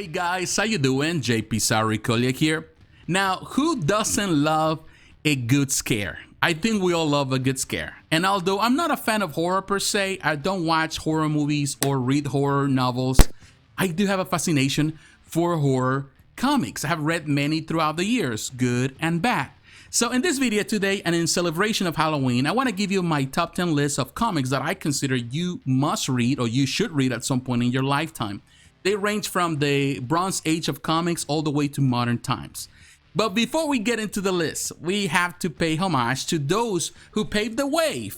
Hey guys, how you doing? jpsarrireviews here. Now, who doesn't love a good scare? I think we all love a good scare. And although I'm not a fan of horror per se, I don't watch horror movies or read horror novels, I do have a fascination for horror comics. I have read many throughout the years, good and bad. So in this video today, and in celebration of Halloween, I want to give you my top 10 list of comics that I consider you must read or you should read at some point in your lifetime. They range from the Bronze Age of comics all the way to modern times. But before we get into the list, we have to pay homage to those who paved the way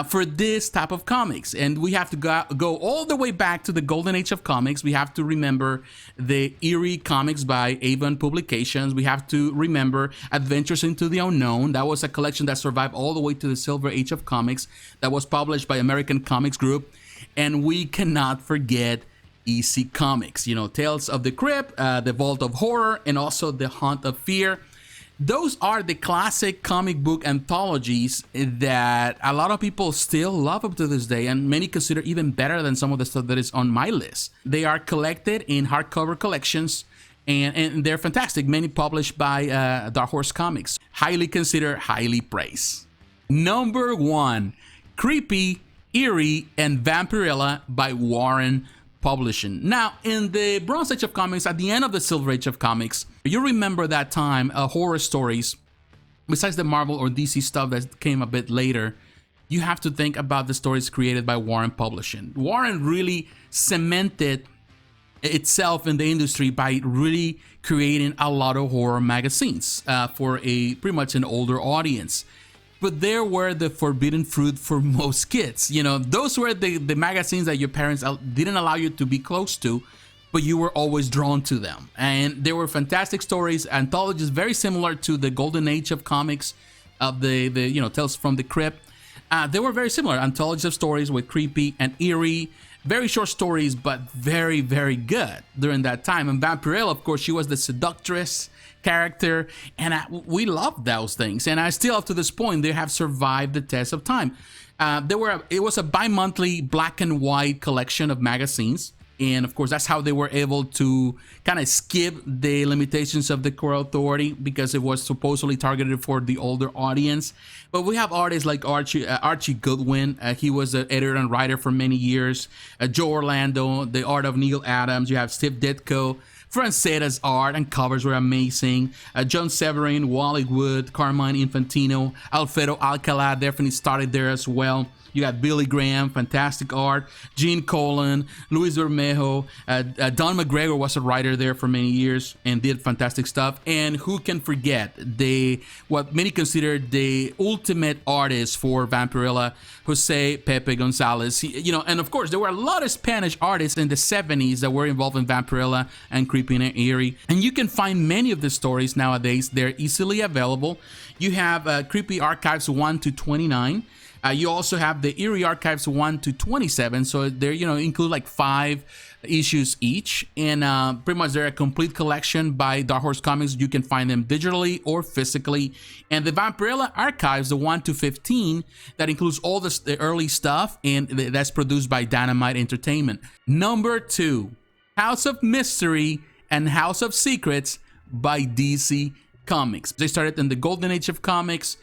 for this type of comics. And we have to go all the way back to the golden age of comics. We have to remember the Eerie comics by Avon Publications. We have to remember Adventures into the Unknown. That was a collection that survived all the way to the Silver Age of comics that was published by American Comics Group. And we cannot forget EC Comics, you know, Tales of the Crypt, the Vault of Horror, and also the Haunt of Fear. Those are the classic comic book anthologies that a lot of people still love up to this day, and many consider even better than some of the stuff that is on my list. They are collected in hardcover collections, and they're fantastic. Many published by Dark Horse Comics. Highly considered, highly praised. Number 1, Creepy, Eerie, and Vampirella by Warren Publishing. Now, in the Bronze Age of comics, at the end of the Silver Age of comics, you remember that time, horror stories, besides the Marvel or DC stuff that came a bit later, you have to think about the stories created by Warren Publishing. Warren really cemented itself in the industry by really creating a lot of horror magazines for pretty much an older audience. But there were the forbidden fruit for most kids. You know, those were the magazines that your parents didn't allow you to be close to, but you were always drawn to them. And there were fantastic stories, anthologies very similar to the golden age of comics of the you know, Tales from the Crypt. They were very similar, anthologies of stories with Creepy and Eerie. Very short stories, but very, very good during that time. And Vampirella, of course, she was the seductress character, and we loved those things. And I still, up to this point, they have survived the test of time. It was a bi-monthly black and white collection of magazines. And of course, that's how they were able to kind of skip the limitations of the Court Authority, because it was supposedly targeted for the older audience. But we have artists like Archie Goodwin. He was an editor and writer for many years. Joe Orlando, the art of Neil Adams. You have Steve Ditko. Francetta's art and covers were amazing. John Severin, Wally Wood, Carmine Infantino, Alfredo Alcala definitely started there as well. You got Billy Graham, fantastic art. Gene Colan, Luis Bermejo, Don McGregor was a writer there for many years and did fantastic stuff. And who can forget what many consider the ultimate artist for Vampirella, Jose Pepe Gonzalez. You know, and of course there were a lot of Spanish artists in the 70s that were involved in Vampirella and Creepy and Eerie. And you can find many of the stories nowadays. They're easily available. You have Creepy Archives 1 to 29. You also have the Eerie Archives 1 to 27, so they include like 5 issues each, and pretty much they're a complete collection by Dark Horse Comics. You can find them digitally or physically. And the Vampirella Archives, the 1 to 15, that includes all the early stuff, and that's produced by Dynamite Entertainment. Number 2, House of Mystery and House of Secrets by DC Comics. They started in the golden age of comics.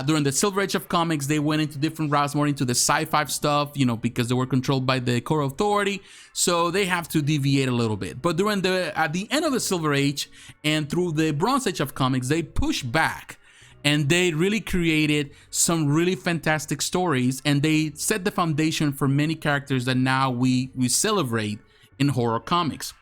During the Silver Age of comics, they went into different routes, more into the sci-fi stuff, you know, because they were controlled by the Court Authority, so they have to deviate a little bit. But at the end of the Silver Age and through the Bronze Age of comics, they pushed back and they really created some really fantastic stories, and they set the foundation for many characters that now we celebrate in horror comics.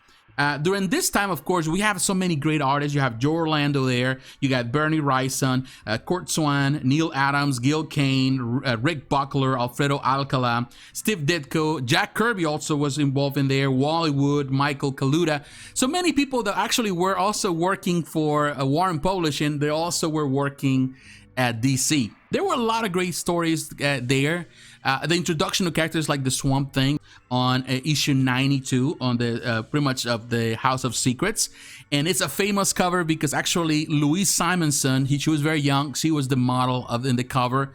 During this time, of course, we have so many great artists. You have Joe Orlando there. You got Bernie Wrightson, Kurt Swan, Neil Adams, Gil Kane, Rick Buckler, Alfredo Alcala, Steve Ditko. Jack Kirby also was involved in there. Wally Wood, Michael Kaluta. So many people that actually were also working for Warren Publishing. They also were working at DC. There were a lot of great stories there. The introduction of characters like the Swamp Thing on issue 92 on the pretty much of the House of Secrets, and it's a famous cover because actually Louise Simonson, she was very young, she was the model in the cover.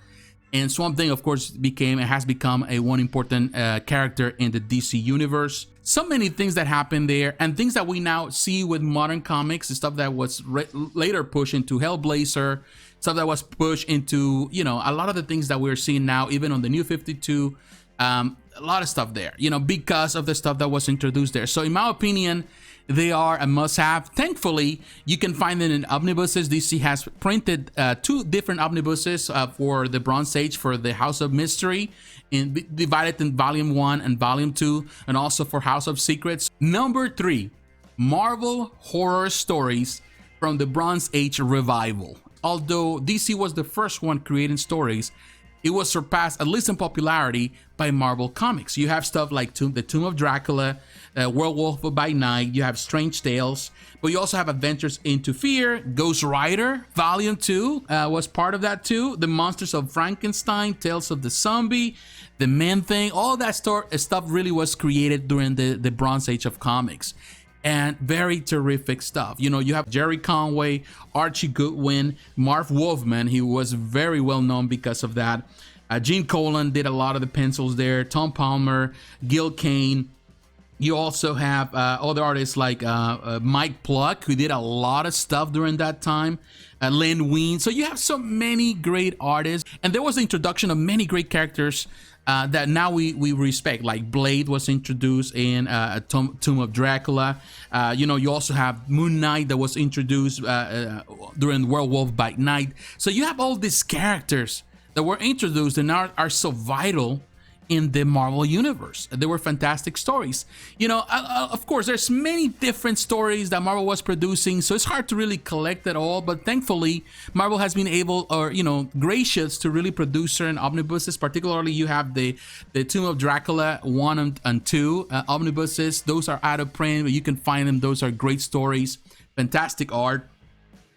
And Swamp Thing, of course, has become a one important character in the DC universe. So many things that happened there, and things that we now see with modern comics, the stuff that was later pushed into Hellblazer, stuff that was pushed into, you know, a lot of the things that we're seeing now, even on the New 52, a lot of stuff there, you know, because of the stuff that was introduced there. So in my opinion, they are a must-have. Thankfully, you can find them in omnibuses. DC has printed 2 different omnibuses for the Bronze Age, for the House of Mystery, divided in Volume 1 and Volume 2, and also for House of Secrets. Number 3, Marvel horror stories from the Bronze Age revival. Although DC was the first one creating stories, it was surpassed, at least in popularity, by Marvel Comics. You have stuff like The Tomb of Dracula, Werewolf by Night, you have Strange Tales, but you also have Adventures into Fear, Ghost Rider, Volume 2 was part of that too, The Monsters of Frankenstein, Tales of the Zombie, The Man-Thing, all that stuff really was created during the Bronze Age of comics. And very terrific stuff. You know, you have Jerry Conway, Archie Goodwin, Marv Wolfman. He was very well known because of that. Gene Colan did a lot of the pencils there. Tom Palmer, Gil Kane. You also have other artists like Mike Pluck, who did a lot of stuff during that time. Len Wein. So you have so many great artists. And there was the introduction of many great characters that now we respect, like Blade was introduced in Tomb of Dracula. You know, you also have Moon Knight that was introduced during Werewolf by Night. So you have all these characters that were introduced and are so vital in the Marvel universe. They were fantastic stories. You know, of course, there's many different stories that Marvel was producing, so it's hard to really collect it all, but thankfully, Marvel has been able, or, you know, gracious to really produce certain omnibuses. Particularly, you have the Tomb of Dracula 1 and 2 omnibuses. Those are out of print, but you can find them. Those are great stories, fantastic art.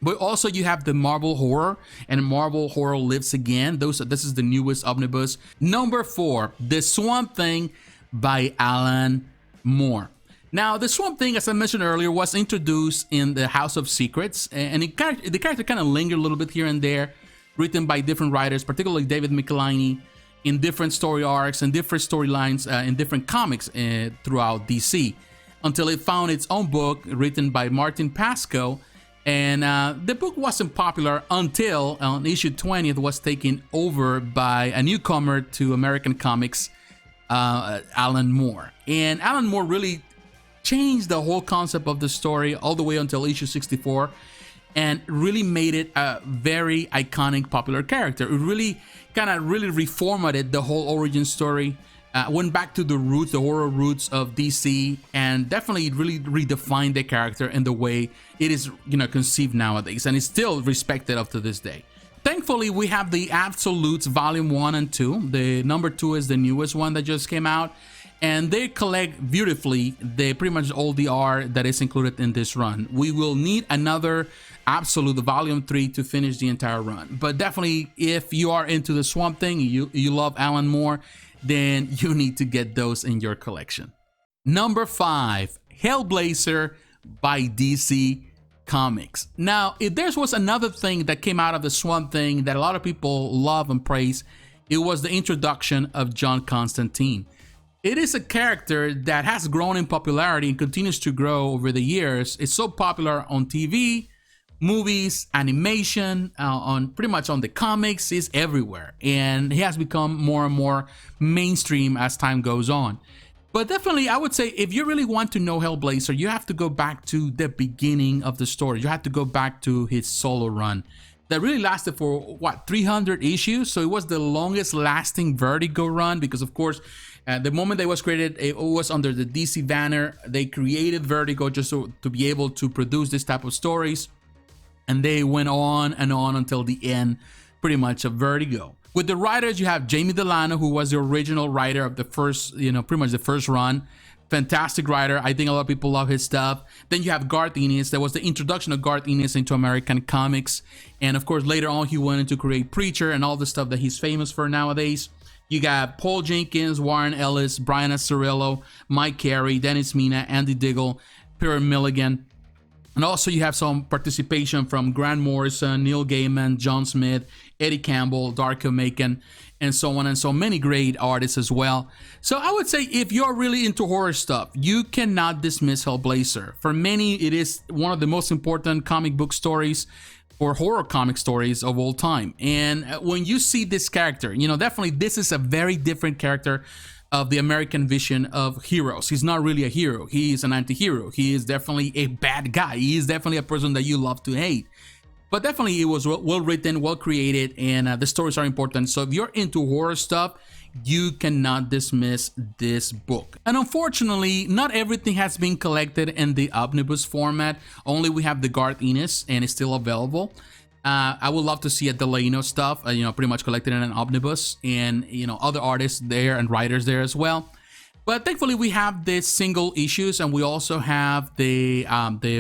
But also you have the Marvel Horror and Marvel Horror Lives Again. This is the newest omnibus. Number 4, The Swamp Thing by Alan Moore. Now, the Swamp Thing, as I mentioned earlier, was introduced in the House of Secrets, and the character kind of lingered a little bit here and there, written by different writers, particularly David Michelinie, in different story arcs and different storylines in different comics throughout DC, until it found its own book written by Martin Pasco. And the book wasn't popular until on issue 20 it was taken over by a newcomer to American comics, Alan Moore. And Alan Moore really changed the whole concept of the story all the way until issue 64 and really made it a very iconic, popular character. It really reformatted the whole origin story. Went back to the roots, the horror roots of DC, and definitely really redefined the character in the way it is, you know, conceived nowadays, and is still respected up to this day. Thankfully, we have the Absolutes Volume 1 and 2. The number 2 is the newest one that just came out, and they collect beautifully pretty much all the art that is included in this run. We will need another Absolute Volume 3 to finish the entire run, but definitely if you are into the Swamp Thing, you love Alan Moore, then you need to get those in your collection. Number 5, Hellblazer by DC Comics. Now, if there was another thing that came out of the Swamp Thing that a lot of people love and praise, it was the introduction of John Constantine. It is a character that has grown in popularity and continues to grow over the years. It's so popular on TV, movies, animation, on pretty much on the comics, is everywhere, and he has become more and more mainstream as time goes on. But definitely, I would say if you really want to know Hellblazer, you have to go back to the beginning of the story. You have to go back to his solo run that really lasted for what, 300 issues. So it was the longest lasting Vertigo run, because of course the moment they was created, it was under the DC banner. They created Vertigo just to be able to produce this type of stories. And they went on and on until the end, pretty much, of Vertigo. With the writers, you have Jamie Delano, who was the original writer of the first, pretty much the first run. Fantastic writer. I think a lot of people love his stuff. Then you have Garth Ennis. There was the introduction of Garth Ennis into American comics. And of course, later on, he went into create Preacher and all the stuff that he's famous for nowadays. You got Paul Jenkins, Warren Ellis, Brian Azzarello, Mike Carey, Dennis Mina, Andy Diggle, Peter Milligan. And also you have some participation from Grant Morrison, Neil Gaiman, John Smith, Eddie Campbell, Darko Macon, and so on, and so many great artists as well. So I would say if you're really into horror stuff, you cannot dismiss Hellblazer. For many, it is one of the most important comic book stories or horror comic stories of all time. And when you see this character, you know, definitely this is a very different character of the American vision of heroes. He's not really a hero. He is an anti-hero. He is definitely a bad guy. He is definitely a person that you love to hate. But definitely it was well written, well created, and the stories are important. So if you're into horror stuff, you cannot dismiss this book. And unfortunately, not everything has been collected in the omnibus format. Only we have the Garth Ennis, and it's still available. I would love to see a Delano stuff, you know, pretty much collected in an omnibus, and you know, other artists there and writers there as well. But thankfully, we have the single issues, and we also have the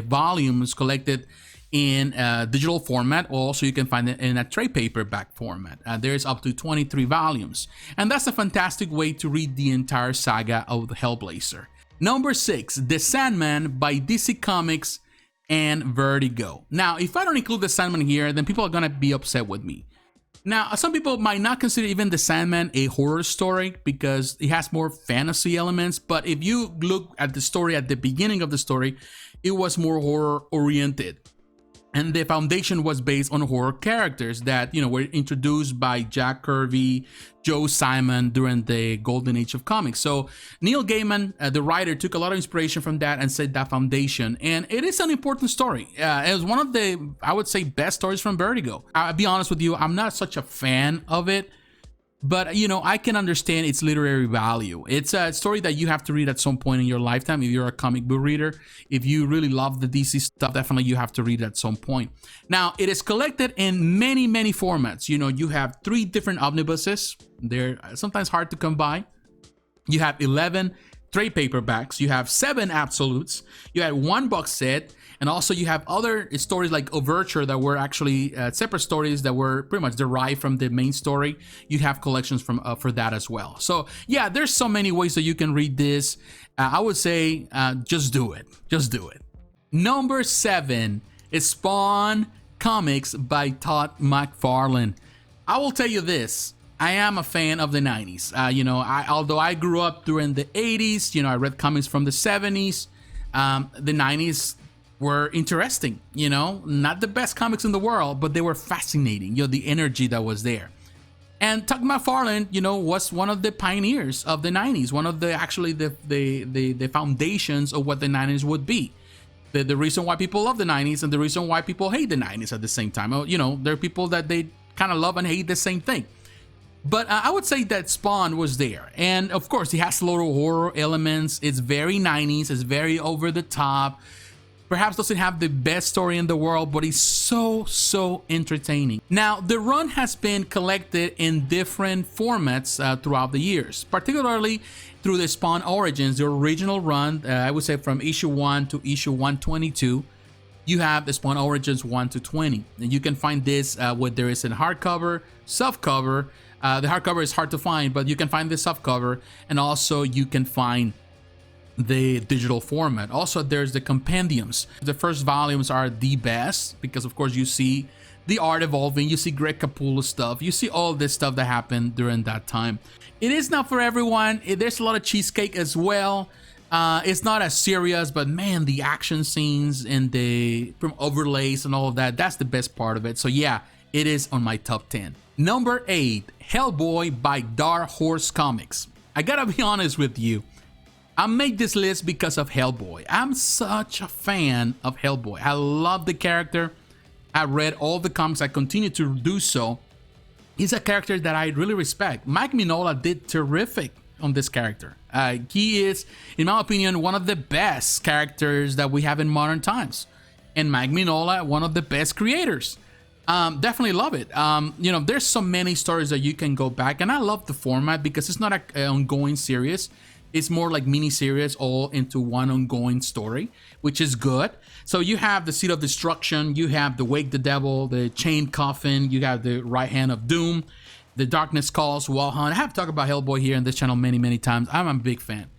volumes collected in digital format. Also, you can find it in a trade paperback format. There's up to 23 volumes, and that's a fantastic way to read the entire saga of the Hellblazer. Number 6, The Sandman by DC Comics and Vertigo. Now, if I don't include The Sandman here, then people are gonna be upset with me. Now, some people might not consider even The Sandman a horror story because it has more fantasy elements, but if you look at the story at the beginning of the story, it was more horror oriented. And the foundation was based on horror characters that, you know, were introduced by Jack Kirby, Joe Simon during the golden age of comics. So Neil Gaiman, the writer, took a lot of inspiration from that and set that foundation. And it is an important story. It was one of the, I would say, best stories from Vertigo. I'll be honest with you, I'm not such a fan of it, but, you know, I can understand its literary value. It's a story that you have to read at some point in your lifetime if you're a comic book reader. If you really love the DC stuff, definitely you have to read it at some point. Now, it is collected in many, many formats. You know, you have 3 different omnibuses. They're sometimes hard to come by. You have 11 trade paperbacks. You have 7 absolutes. You had 1 box set. And also you have other stories like Overture that were actually separate stories that were pretty much derived from the main story. You have collections from for that as well. So yeah, there's so many ways that you can read this. I would say just do it. Just do it. Number 7 is Spawn Comics by Todd McFarlane. I will tell you this. I am a fan of the 90s. You know, although I grew up during the 80s, you know, I read comics from the 70s. The 90s were interesting, you know, not the best comics in the world, but they were fascinating, you know, the energy that was there. And Todd McFarlane, you know, was one of the pioneers of the 90s, one of the actually the foundations of what the 90s would be. The reason why people love the 90s and the reason why people hate the 90s at the same time. You know, there are people that they kind of love and hate the same thing. But I would say that Spawn was there. And of course, it has a lot of horror elements. It's very 90s. It's very over the top. Perhaps doesn't have the best story in the world, but it's so entertaining. Now, the run has been collected in different formats throughout the years, particularly through the Spawn Origins, the original run, I would say from issue 1 to issue 122. You have the Spawn Origins 1 to 20. And you can find this where there is a hardcover, softcover. The hardcover is hard to find, but you can find the softcover, and also you can find the digital format. Also, there's the compendiums. The first volumes are the best because, of course, you see the art evolving, you see Greg Capullo stuff, you see all this stuff that happened during that time. It is not for everyone. There's a lot of cheesecake as well. It's not as serious, but man, the action scenes and the overlays and all of that, that's the best part of it. So yeah, it is on my top 10. Number 8, Hellboy by Dark Horse Comics. I gotta be honest with you. I made this list because of Hellboy. I'm such a fan of Hellboy. I love the character. I read all the comics. I continue to do so. He's a character that I really respect. Mike Mignola did terrific on this character. He is, in my opinion, one of the best characters that we have in modern times. And Mike Mignola, one of the best creators. Definitely love it. You know, there's so many stories that you can go back. And I love the format because it's not an ongoing series. It's more like mini-series all into one ongoing story, which is good. So you have the Seed of Destruction, you have the Wake the Devil, the Chained Coffin, you have the Right Hand of Doom, the Darkness Calls, Wall Hunt. I have talked about Hellboy here in this channel many times. I'm a big fan.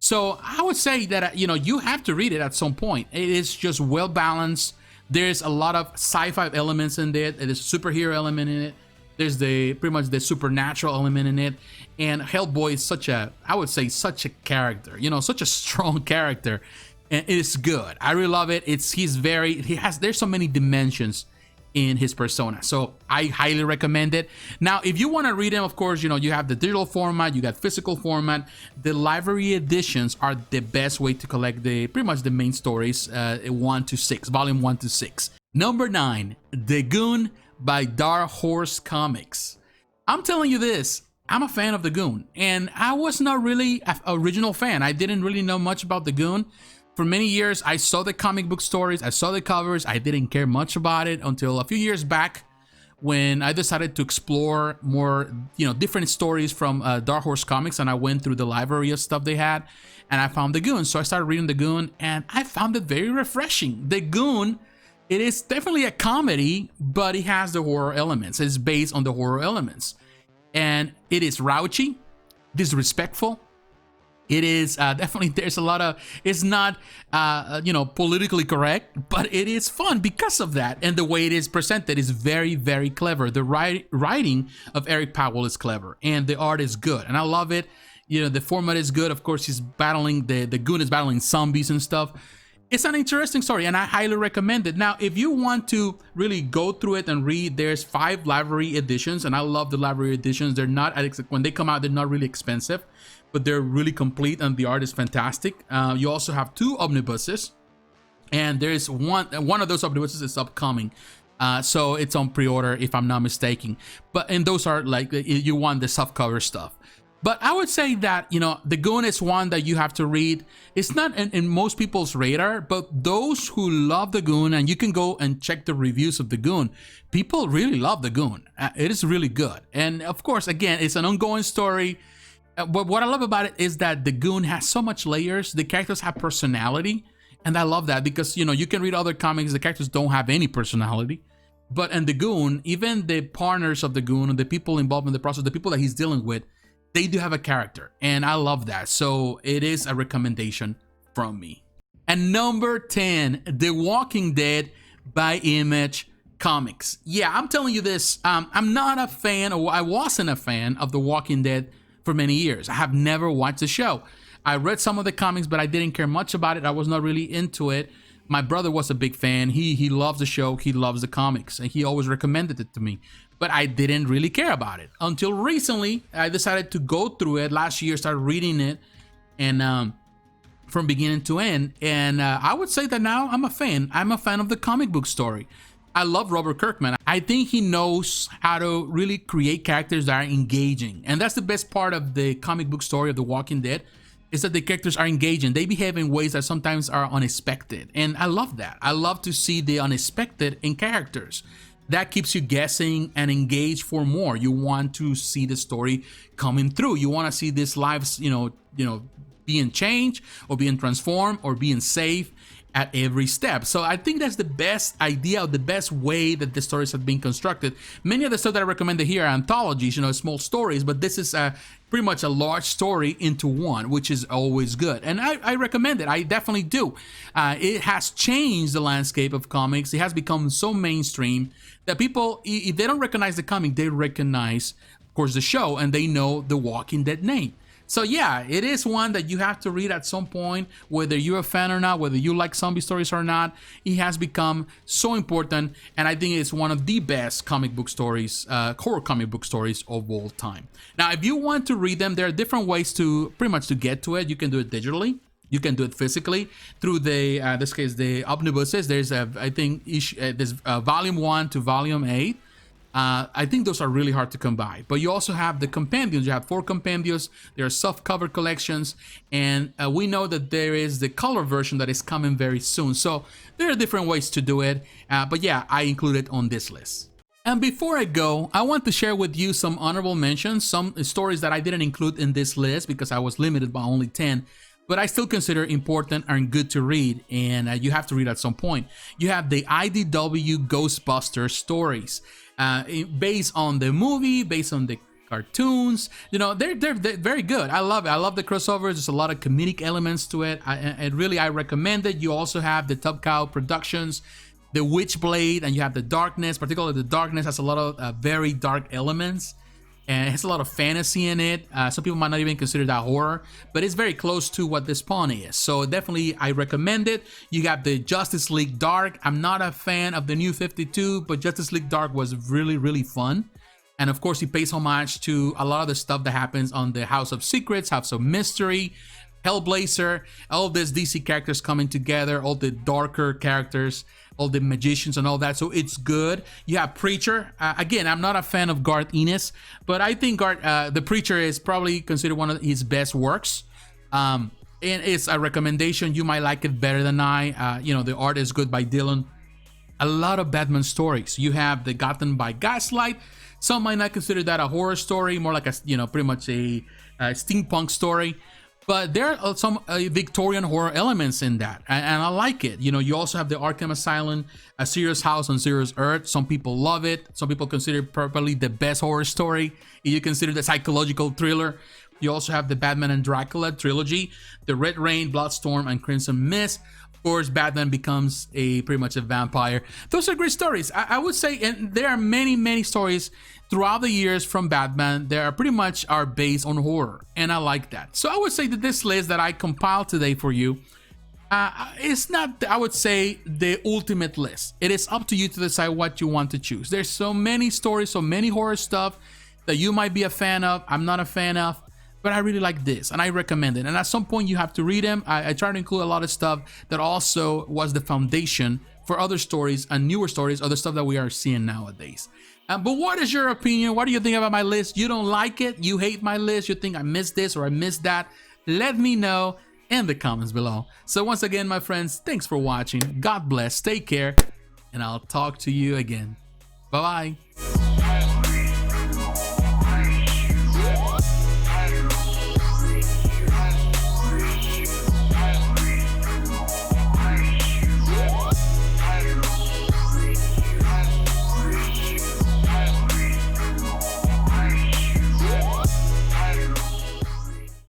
So I would say that, you have to read it at some point. It is just well balanced. There's a lot of sci-fi elements in it. There's a superhero element in it. There's pretty much the supernatural element in it. And Hellboy is such a character, such a strong character. And it's good. I really love it. There's so many dimensions in his persona, so I highly recommend it. Now, if you want to read them, of course, you have the digital format, you got physical format. The library editions are the best way to collect pretty much the main stories, 1 to 6, volume 1 to 6. Number 9, The Goon by Dark Horse Comics. I'm telling you this, I'm a fan of The Goon, and I was not really an original fan. I didn't really know much about The Goon. For many years, I saw the comic book stories, I saw the covers, I didn't care much about it until a few years back when I decided to explore more, different stories from Dark Horse Comics, and I went through the library of stuff they had, and I found The Goon. So I started reading The Goon, and I found it very refreshing. The Goon, it is definitely a comedy, but it has the horror elements. It's based on the horror elements. And it is raunchy, disrespectful. It is definitely, there's a lot of, it's not, politically correct, but it is fun because of that. And the way it is presented is very, very clever. The writing of Eric Powell is clever, and the art is good. And I love it. The format is good. Of course, he's battling, the Goon is battling zombies and stuff. It's an interesting story, and I highly recommend it. Now, if you want to really go through it and read, there's 5 library editions, and I love the library editions. They're not, when they come out, they're not really expensive, but they're really complete, and the art is fantastic. You also have 2 omnibuses, and there's one of those omnibuses is upcoming. So it's on pre-order, if I'm not mistaken. And those are like, you want the softcover stuff. But I would say that, The Goon is one that you have to read. It's not in most people's radar, but those who love The Goon, and you can go and check the reviews of The Goon, people really love The Goon. It is really good. And of course, again, it's an ongoing story. But what I love about it is that The Goon has so much layers. The characters have personality. And I love that because, you can read other comics, the characters don't have any personality. But in The Goon, even the partners of The Goon and the people involved in the process, the people that he's dealing with, they do have a character, and I love that. So it is a recommendation from me. And number 10, The Walking Dead by Image Comics. Yeah, I'm telling you this, I'm not a fan, or I wasn't a fan of The Walking Dead for many years. I have never watched the show. I read some of the comics, but I didn't care much about it. I was not really into it. My brother was a big fan. He loves the show, he loves the comics, and he always recommended it to me. But I didn't really care about it until recently. I decided to go through it last year, started reading it, and from beginning to end. And I would say that now I'm a fan. I'm a fan of the comic book story. I love Robert Kirkman. I think he knows how to really create characters that are engaging. And that's the best part of the comic book story of The Walking Dead, is that the characters are engaging. They behave in ways that sometimes are unexpected. And I love that. I love to see the unexpected in characters. That keeps you guessing and engaged for more. You want to see the story coming through. You want to see these lives, being changed or being transformed or being saved at every step. So I think that's the best idea, or the best way that the stories have been constructed. Many of the stuff that I recommended here are anthologies, small stories, but this is pretty much a large story into one, which is always good. And I recommend it. I definitely do. It has changed the landscape of comics. It has become so mainstream that people, if they don't recognize the comic, they recognize, of course, the show, and they know the Walking Dead name. So yeah, it is one that you have to read at some point, whether you're a fan or not, whether you like zombie stories or not. It has become so important, and I think it's one of the best comic book stories, horror comic book stories of all time. Now, if you want to read them, there are different ways to pretty much to get to it. You can do it digitally. You can do it physically through the, this case, the omnibuses. There's there's volume 1 to volume 8. I think those are really hard to come by, but you also have the compendiums. You have 4 compendiums. There are soft cover collections, and we know that there is the color version that is coming very soon. So there are different ways to do it, but yeah, I included on this list. And before I go, I want to share with you some honorable mentions, some stories that I didn't include in this list because I was limited by only 10, but I still consider important and good to read, and you have to read at some point. You have the IDW Ghostbusters stories. Based on the movie, based on the cartoons. You know, they're very good. I love it. I love the crossovers. There's a lot of comedic elements to it. I recommend it. You also have the Top Cow Productions, the Witchblade, and you have the Darkness. Particularly the Darkness has a lot of very dark elements, and it has a lot of fantasy in it. Some people might not even consider that horror, but it's very close to what the Spawn is. So definitely I recommend it. You got the Justice League Dark. I'm not a fan of the New 52, but Justice League Dark was really fun. And of course, he pays homage to a lot of the stuff that happens on the House of Secrets, House of Mystery, Hellblazer, all these DC characters coming together, all the darker characters, all the magicians and all that. So it's good. You have Preacher. Again, I'm not a fan of Garth Ennis, but I think the Preacher is probably considered one of his best works. And it's a recommendation. You might like it better than I. You know, the art is good by Dylan. A lot of Batman stories. You have the Gotham by Gaslight. Some might not consider that a horror story, more like a, you know, pretty much a steampunk story. But there are some Victorian horror elements in that, and I like it. You know, you also have the Arkham Asylum, A Serious House on Serious Earth. Some people love it. Some people consider it probably the best horror story. If you consider the psychological thriller, you also have the Batman and Dracula trilogy, the Red Rain, Bloodstorm, and Crimson Mist. Of course, Batman becomes pretty much a vampire. Those are great stories. I would say, and there are many stories throughout the years from Batman that are pretty much based on horror, and I like that. So I would say that this list that I compiled today for you is not, I would say, the ultimate list. It is up to you to decide what you want to choose. There's so many stories, so many horror stuff that you might be a fan of. I'm not a fan of, but I really like this and I recommend it. And at some point you have to read them. I try to include a lot of stuff that also was the foundation for other stories and newer stories, other stuff that we are seeing nowadays. But what is your opinion? What do you think about my list? You don't like it? You hate my list? You think I missed this or I missed that? Let me know in the comments below. So once again, my friends, thanks for watching. God bless, take care, and I'll talk to you again. Bye-bye.